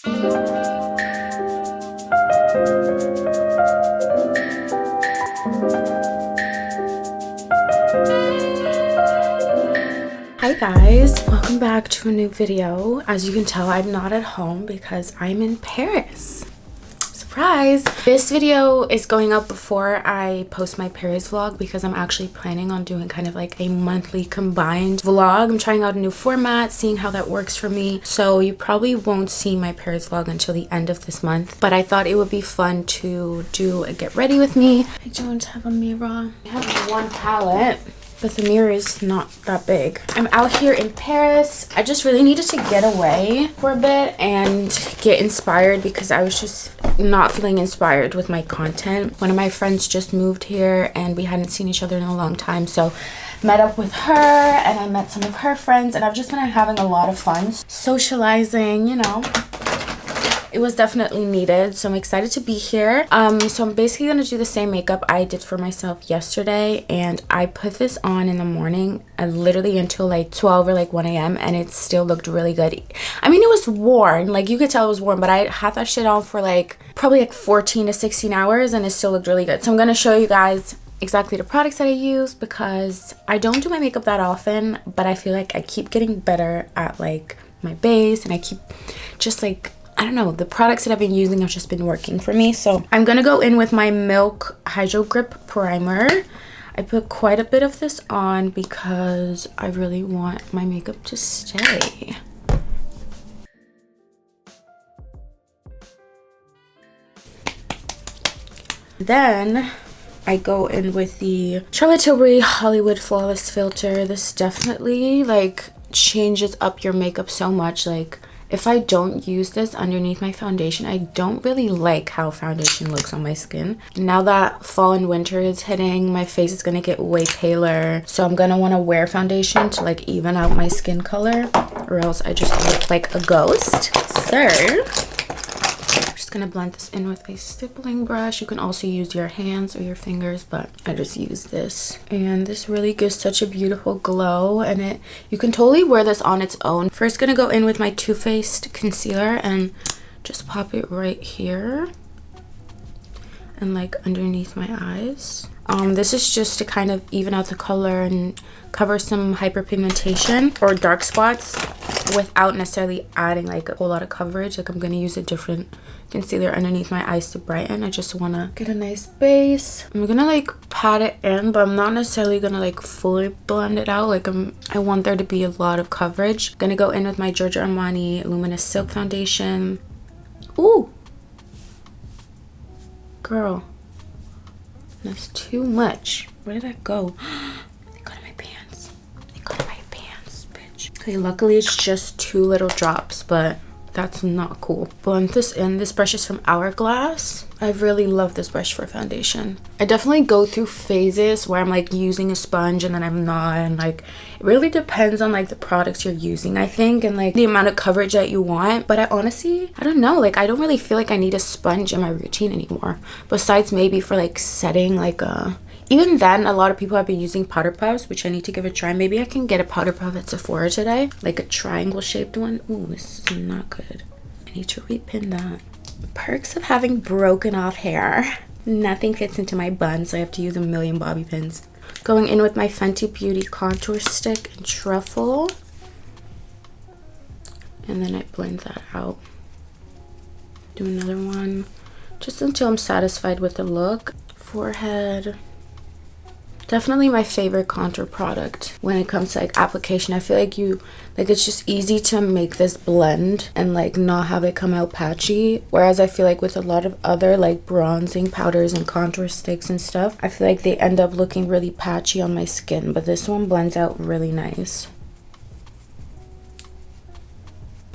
Hi guys, welcome back to a new video. As you can tell, I'm not at home because I'm in Paris. Surprise! This video is going up before I post my Paris vlog because I'm actually planning on doing kind of like a monthly combined vlog. I'm trying out a new format, seeing how that works for me. So you probably won't see my Paris vlog until the end of this month. But I thought it would be fun to do a get ready with me. I don't have a mirror. I have one palette, but the mirror is not that big. I'm out here in Paris. I just really needed to get away for a bit and get inspired because I was just not feeling inspired with my content. One of my friends just moved here and we hadn't seen each other in a long time, so met up with her and I met some of her friends and I've just been having a lot of fun socializing, you know. It was definitely needed, so I'm excited to be here. So I'm basically gonna do the same makeup I did for myself yesterday, and I put this on in the morning literally until like 12 or like 1 a.m. and it still looked really good. I mean, it was worn, like you could tell it was worn, but I had that shit on for like probably like 14 to 16 hours and it still looked really good. So I'm gonna show you guys exactly the products that I use because I don't do my makeup that often, but I feel like I keep getting better at like my base, and I keep just like, I don't know, the products that I've been using have just been working for me. So I'm gonna go in with my Milk Hydro Grip Primer. I put quite a bit of this on because I really want my makeup to stay. Then I go in with the Charlotte Tilbury Hollywood Flawless Filter. This definitely like changes up your makeup so much. Like, if I don't use this underneath my foundation, I don't really like how foundation looks on my skin. Now that fall and winter is hitting, my face is gonna get way paler. So I'm gonna wanna wear foundation to like even out my skin color, or else I just look like a ghost. So I'm just gonna blend this in with a stippling brush. You can also use your hands or your fingers, but I just use this. And this really gives such a beautiful glow, and you can totally wear this on its own. First, gonna go in with my Too Faced concealer and just pop it right here and like underneath my eyes. This is just to kind of even out the color and cover some hyperpigmentation or dark spots without necessarily adding like a whole lot of coverage. Like, I'm gonna use a different concealer underneath my eyes to brighten. I just want to get a nice base. I'm gonna like pat it in, but I'm not necessarily gonna like fully blend it out. Like, I want there to be a lot of coverage. Gonna go in with my Giorgio Armani Luminous Silk Foundation. Ooh, girl, that's too much. Where did that go? They got in my pants. They got in my pants, bitch. Okay, luckily it's just 2 little drops, but that's not cool. Blend this in. This brush is from Hourglass. I really love this brush for foundation. I definitely go through phases where I'm like using a sponge and then I'm not, and like it really depends on like the products you're using, I think, and like the amount of coverage that you want. But I honestly, I don't know, like I don't really feel like I need a sponge in my routine anymore, besides maybe for like setting like even then, a lot of people have been using powder puffs, which I need to give a try. Maybe I can get a powder puff at Sephora today, like a triangle shaped one. Ooh, this is not good. I need to repin that. Perks of having broken off hair. Nothing fits into my bun, so I have to use a million bobby pins. Going in with my Fenty Beauty contour stick and truffle. And then I blend that out. Do another one, just until I'm satisfied with the look. Forehead. Definitely my favorite contour product when it comes to like application. I feel like it's just easy to make this blend and like not have it come out patchy, whereas I feel like with a lot of other like bronzing powders and contour sticks and stuff, I feel like they end up looking really patchy on my skin, but this one blends out really nice.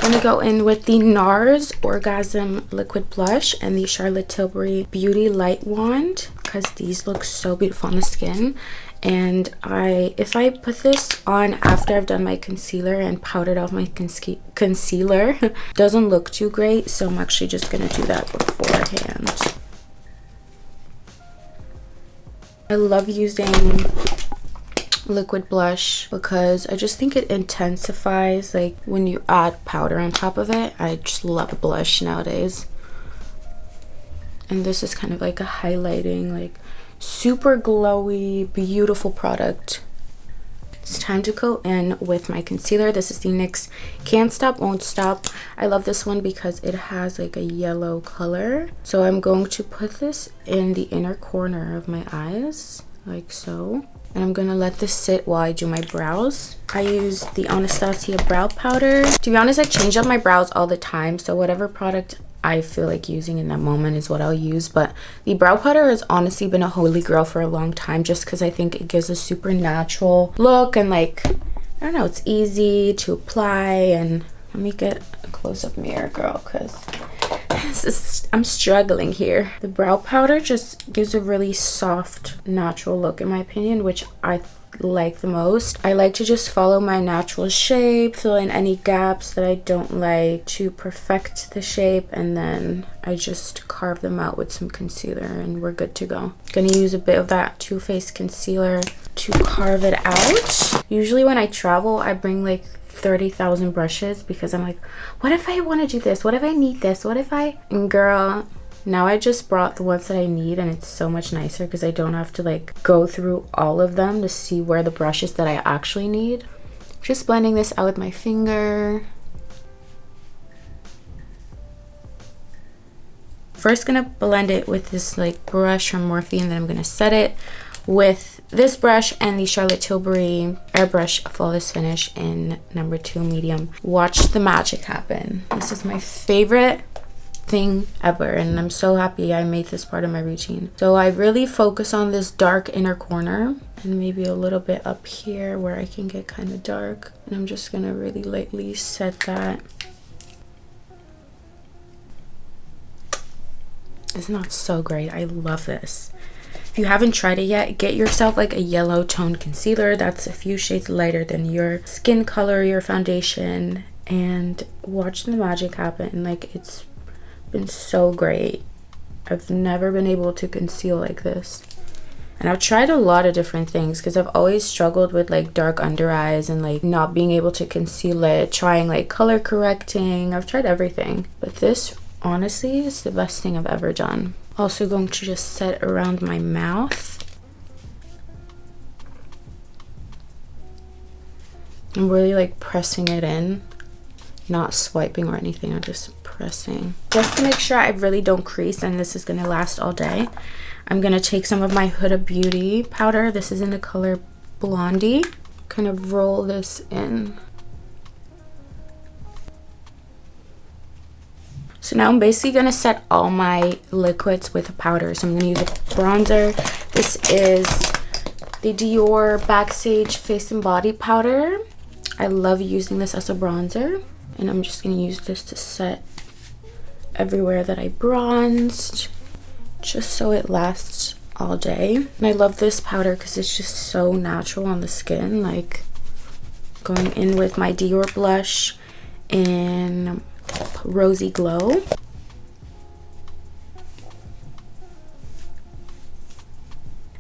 I'm gonna go in with the NARS Orgasm Liquid Blush and the Charlotte Tilbury Beauty Light Wand because these look so beautiful on the skin. And if I put this on after I've done my concealer and powdered off my concealer, doesn't look too great, so I'm actually just gonna do that beforehand. I love using liquid blush because I just think it intensifies like when you add powder on top of it. I just love blush nowadays. And this is kind of like a highlighting, like super glowy, beautiful product. It's time to go in with my concealer. This is the NYX Can't Stop Won't Stop. I love this one because it has like a yellow color. So I'm going to put this in the inner corner of my eyes, like so. And I'm gonna let this sit while I do my brows. I use the Anastasia brow powder. To be honest, I change up my brows all the time, so whatever product I feel like using in that moment is what I'll use. But the brow powder has honestly been a holy grail for a long time, just because I think it gives a super natural look, and like, I don't know, it's easy to apply. And let me get a close-up mirror, girl, because I'm struggling here. The brow powder just gives a really soft, natural look in my opinion, which I like the most. I like to just follow my natural shape, fill in any gaps that I don't like to perfect the shape, and then I just carve them out with some concealer and we're good to go. Gonna use a bit of that Too Faced concealer to carve it out. Usually when I travel, I bring like 30,000 brushes because I'm like, what if I want to do this? What if I need this? What if I... And girl, now I just brought the ones that I need, and it's so much nicer because I don't have to like go through all of them to see where the brushes that I actually need. Just blending this out with my finger. First gonna blend it with this like brush from Morphe, and then I'm gonna set it with this brush and the Charlotte Tilbury Airbrush Flawless Finish in number 2 medium. Watch the magic happen. This is my favorite thing ever, and I'm so happy I made this part of my routine. So I really focus on this dark inner corner and maybe a little bit up here where I can get kind of dark, and I'm just gonna really lightly set that. It's not so great. I love this. If you haven't tried it yet, get yourself like a yellow toned concealer that's a few shades lighter than your skin color, your foundation, and watch the magic happen. Like, it's been so great. I've never been able to conceal like this. And I've tried a lot of different things because I've always struggled with like dark under eyes and like not being able to conceal it, trying like color correcting. I've tried everything, but this honestly is the best thing I've ever done. Also going to just set around my mouth. I'm really like pressing it in, not swiping or anything. I'm just pressing just to make sure I really don't crease, and this is gonna last all day. I'm gonna take some of my Huda Beauty powder. This is in the color Blondie. Kind of roll this in. So now I'm basically gonna set all my liquids with a powder. So I'm gonna use a bronzer. This is the Dior Backstage Face and Body Powder. I love using this as a bronzer, and I'm just gonna use this to set everywhere that I bronzed, just so it lasts all day. And I love this powder because it's just so natural on the skin. Like, going in with my Dior blush in Rosy Glow.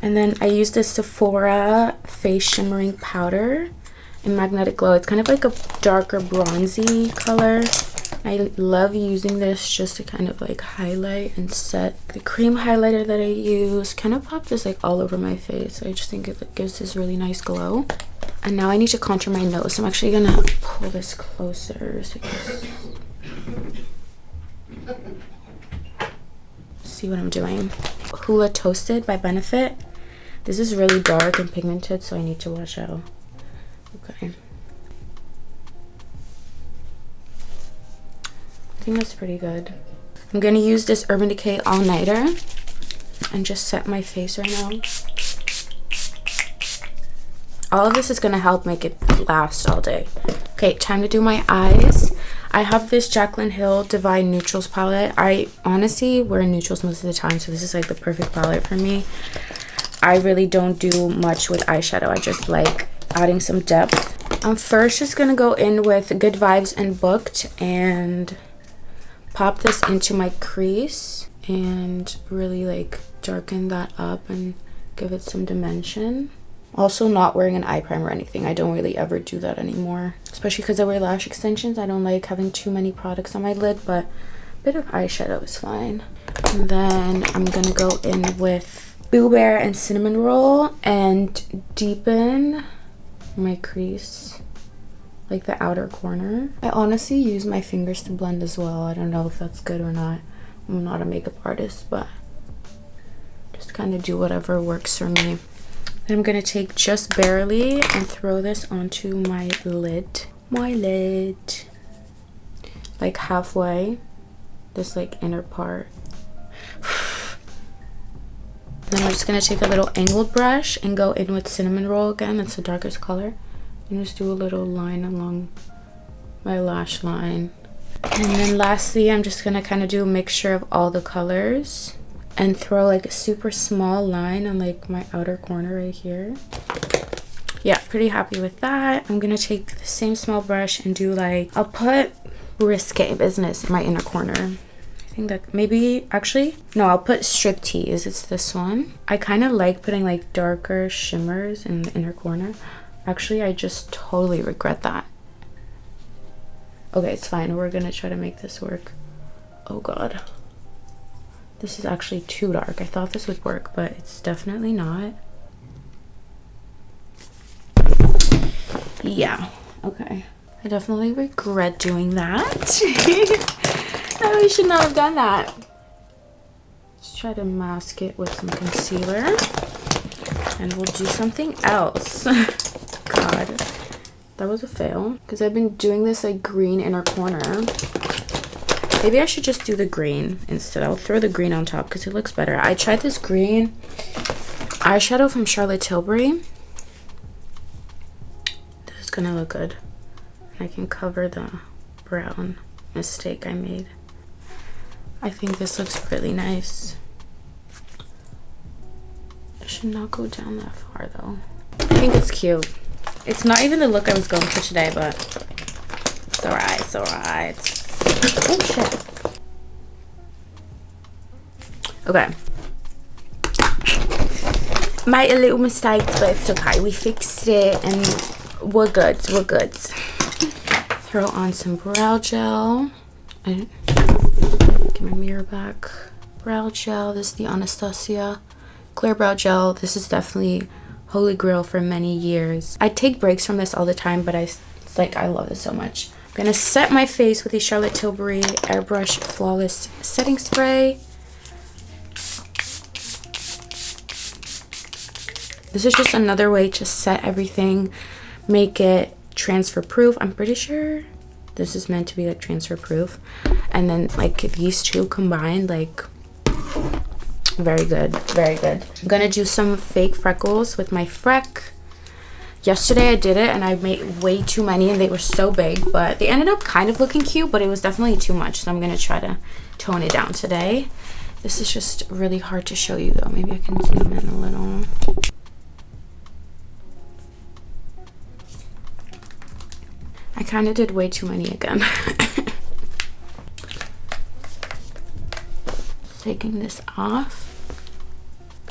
And then I use this Sephora Face Shimmering Powder in Magnetic Glow. It's kind of like a darker bronzy color. I love using this just to kind of like highlight and set. The cream highlighter that I use kind of popped this like all over my face. I just think it gives this really nice glow. And now I need to contour my nose. So I'm actually gonna pull this closer so you can see what I'm doing. Hula Toasted by Benefit. This is really dark and pigmented, so I need to wash out. Okay. I think that's pretty good. I'm gonna use this Urban Decay All Nighter and just set my face right now. All of this is gonna help make it last all day. Okay, time to do my eyes. I have this Jaclyn Hill Divine Neutrals palette. I honestly wear neutrals most of the time, so this is like the perfect palette for me. I really don't do much with eyeshadow. I just like adding some depth. I'm first just gonna go in with Good Vibes and Booked and pop this into my crease and really like darken that up and give it some dimension. Also not wearing an eye primer or anything. I don't really ever do that anymore, especially because I wear lash extensions. I don't like having too many products on my lid, but a bit of eyeshadow is fine. And then I'm gonna go in with Boo Bear and Cinnamon Roll and deepen my crease, like the outer corner. I honestly use my fingers to blend as well. I don't know if that's good or not. I'm not a makeup artist, but just kind of do whatever works for me. Then I'm gonna take just barely and throw this onto my lid. Like halfway, this like inner part. Then I'm just gonna take a little angled brush and go in with Cinnamon Roll again. It's the darkest color. And just do a little line along my lash line. And then lastly, I'm just gonna kind of do a mixture of all the colors and throw like a super small line on like my outer corner right here. Yeah, pretty happy with that. I'm gonna take the same small brush and do like, I'll put Risque Business in my inner corner. I think that maybe, actually, no, I'll put Striptease. It's this one. I kind of like putting like darker shimmers in the inner corner. Actually, I just totally regret that. Okay, it's fine. We're gonna try to make this work. Oh God. This is actually too dark. I thought this would work, but it's definitely not. Yeah, okay. I definitely regret doing that. I should not have done that. Let's try to mask it with some concealer. And we'll do something else. God, that was a fail. Because I've been doing this like green inner corner. Maybe I should just do the green instead. I'll throw the green on top because it looks better. I tried this green eyeshadow from Charlotte Tilbury. This is gonna look good. I can cover the brown mistake I made. I think this looks really nice. It should not go down that far though. I think it's cute. It's not even the look I was going for today, but it's alright, it's alright. Oh shit. Okay. Made a little mistake, but it's okay. We fixed it and we're good. We're good. Throw on some brow gel. Get my mirror back. Brow gel. This is the Anastasia Clear Brow Gel. This is definitely holy grail for many years. I take breaks from this all the time, but it's like I love this so much. I'm gonna set my face with the Charlotte Tilbury Airbrush Flawless Setting Spray. This is just another way to set everything, make it transfer proof. I'm pretty sure this is meant to be like transfer proof. And then like these two combined, like very good, very good. I'm gonna do some fake freckles with my Freck. Yesterday I did it and I made way too many and they were so big, but they ended up kind of looking cute, but it was definitely too much. So I'm gonna try to tone it down today. This is just really hard to show you though. Maybe I can zoom in a little. I kind of did way too many again. Taking this off.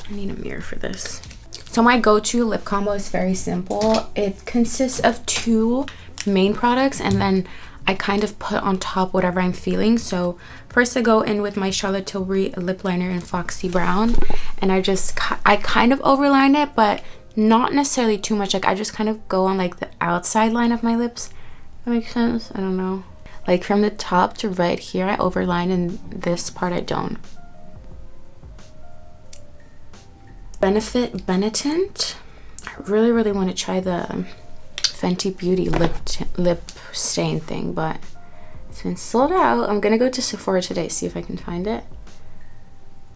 I need a mirror for this. So my go-to lip combo is very simple. It consists of two main products and then I kind of put on top whatever I'm feeling. So first I go in with my Charlotte Tilbury lip liner in Foxy Brown and I kind of overline it, but not necessarily too much. Like I just kind of go on like the outside line of my lips. That makes sense? I don't know. Like from the top to right here I overline and this part I don't. Benefit Benetint. I really want to try the Fenty Beauty lip stain thing, but it's been sold out. I'm gonna go to Sephora today, see if I can find it.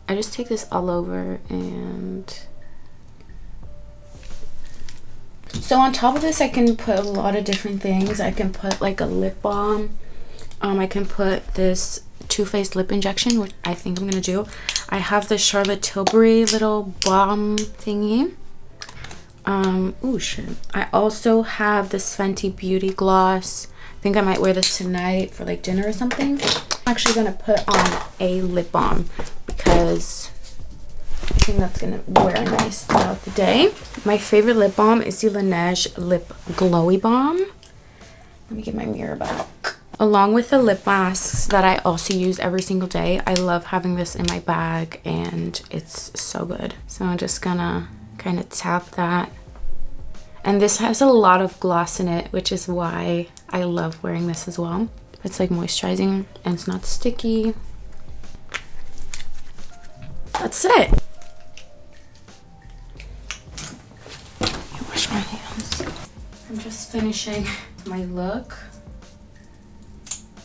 I just take this all over and so on top of this I can put a lot of different things. I can put like a lip balm. I can put this Too Faced lip injection, which I think I'm gonna do. I have the Charlotte Tilbury little balm thingy. Oh shit. I also have this Fenty Beauty gloss. I think I might wear this tonight for like dinner or something. I'm actually gonna put on a lip balm because something that's gonna wear nice throughout the day. My favorite lip balm is the Laneige Lip Glowy Balm. Let me get my mirror back. Along with the lip masks that I also use every single day, I love having this in my bag and it's so good. So I'm just gonna kind of tap that. And this has a lot of gloss in it, which is why I love wearing this as well. It's like moisturizing and it's not sticky. That's it. I wash my hands. I'm just finishing my look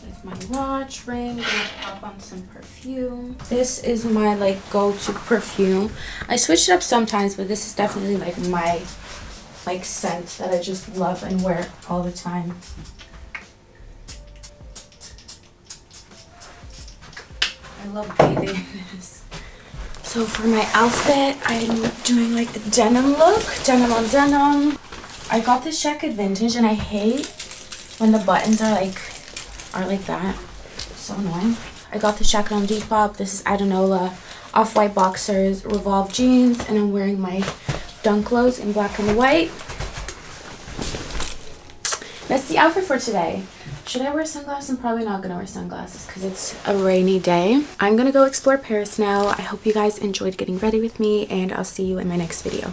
with my watch, ring. I'm gonna pop on some perfume. This is my like go-to perfume. I switch it up sometimes, but this is definitely like my like scent that I just love and wear all the time. I love bathing in this. So for my outfit, I'm doing like a denim look, denim on denim. I got this jacket vintage and I hate when the buttons are like that. So annoying. I got this jacket on Depop. This is Adenola, off-white boxers, Revolve jeans, and I'm wearing my Dunk Lows in black and white. That's the outfit for today. Should I wear sunglasses? I'm probably not gonna wear sunglasses because it's a rainy day. I'm gonna go explore Paris now. I hope you guys enjoyed getting ready with me and I'll see you in my next video.